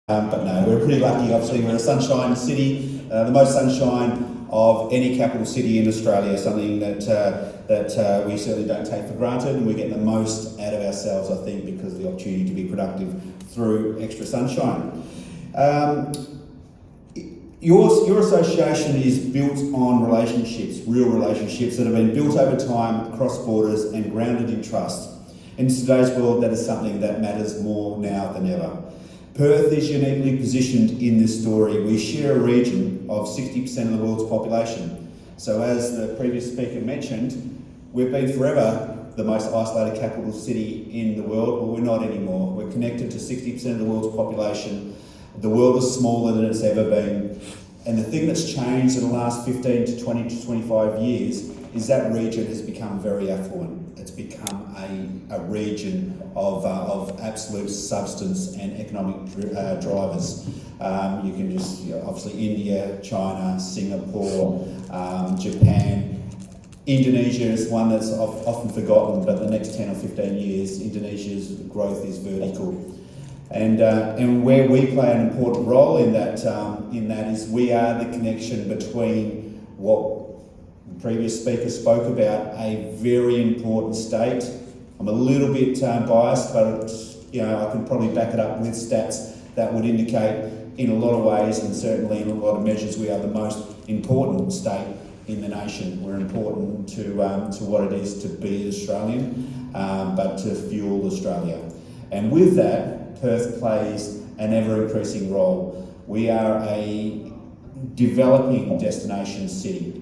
But no, we're pretty lucky. Obviously, we're a sunshine city, the most sunshine of any capital city in Australia. Something that we certainly don't take for granted, and we're getting the most out of ourselves, I think, because of the opportunity to be productive through extra sunshine. Your association is built on relationships, real relationships that have been built over time across borders and grounded in trust. In today's world, that is something that matters more now than ever. Perth is uniquely positioned in this story. We share a region of 60% of the world's population. So as the previous speaker mentioned, we've been forever the most isolated capital city in the world, but we're not anymore. We're connected to 60% of the world's population. The world is smaller than it's ever been. And the thing that's changed in the last 15 to 20 to 25 years is that region has become very affluent. It's become a region of absolute substance and economic drivers. You can just, obviously India, China, Singapore, Japan. Indonesia is one that's often forgotten, but the next 10 or 15 years, Indonesia's growth is vertical. And where we play an important role in that is we are the connection between what the previous speaker spoke about, a very important state. I'm a little bit biased, but I can probably back it up with stats that would indicate in a lot of ways, and certainly in a lot of measures, we are the most important state in the nation. We're important to what it is to be Australian, but to fuel Australia. And with that, Perth plays an ever-increasing role. We are a developing destination city.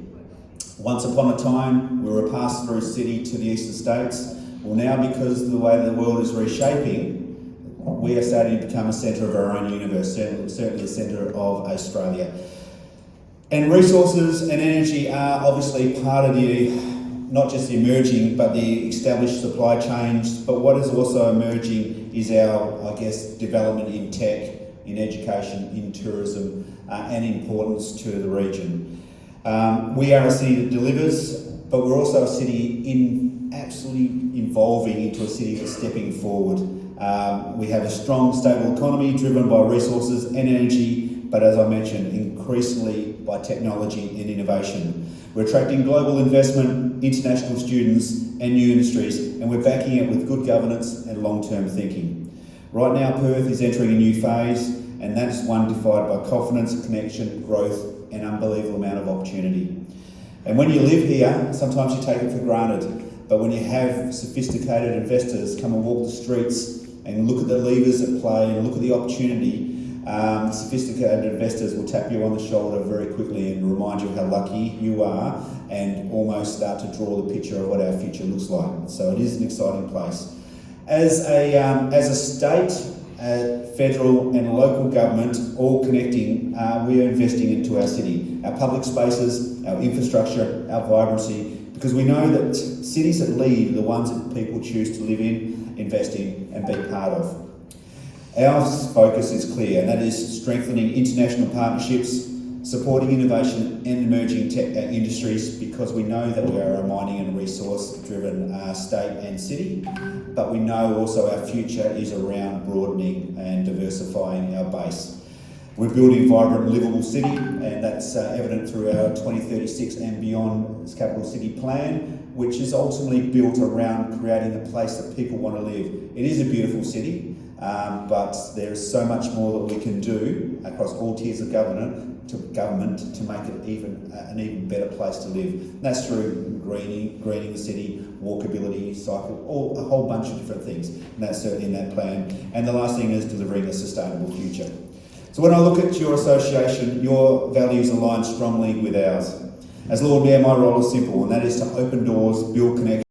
Once upon a time, we were a pass-through city to the eastern states. Well, now, because of the way the world is reshaping, we are starting to become a centre of our own universe, certainly a centre of Australia. And resources and energy are obviously part of not just the emerging, but the established supply chains. But what is also emerging is our, development in tech, in education, in tourism, and importance to the region. We are a city that delivers, but we're also a city absolutely evolving into a city that's stepping forward. We have a strong, stable economy driven by resources and energy, but as I mentioned, increasingly by technology and innovation. We're attracting global investment, international students and new industries, and we're backing it with good governance and long-term thinking. Right now, Perth is entering a new phase, and that's one defined by confidence, connection, growth, and unbelievable amount of opportunity. And when you live here, sometimes you take it for granted, but when you have sophisticated investors come and walk the streets and look at the levers at play and look at the opportunity, sophisticated investors will tap you on the shoulder very quickly and remind you how lucky you are, and almost start to draw the picture of what our future looks like. So it is an exciting place. As a state, federal and local government all connecting, we are investing into our city, our public spaces, our infrastructure, our vibrancy, because we know that cities that lead are the ones that people choose to live in, invest in and be part of. Our focus is clear, and that is strengthening international partnerships, supporting innovation and emerging tech industries, because we know that we are a mining and resource-driven state and city, but we know also our future is around broadening and diversifying our base. We're building a vibrant, livable city, and that's evident through our 2036 and beyond capital city plan, which is ultimately built around creating a place that people want to live. It is a beautiful city, but there is so much more that we can do across all tiers of government to make it an even better place to live. And that's through greening the city, walkability, cycle, a whole bunch of different things. And that's certainly in that plan. And the last thing is delivering a sustainable future. So when I look at your association, your values align strongly with ours. As Lord Mayor, my role is simple, and that is to open doors, build connections,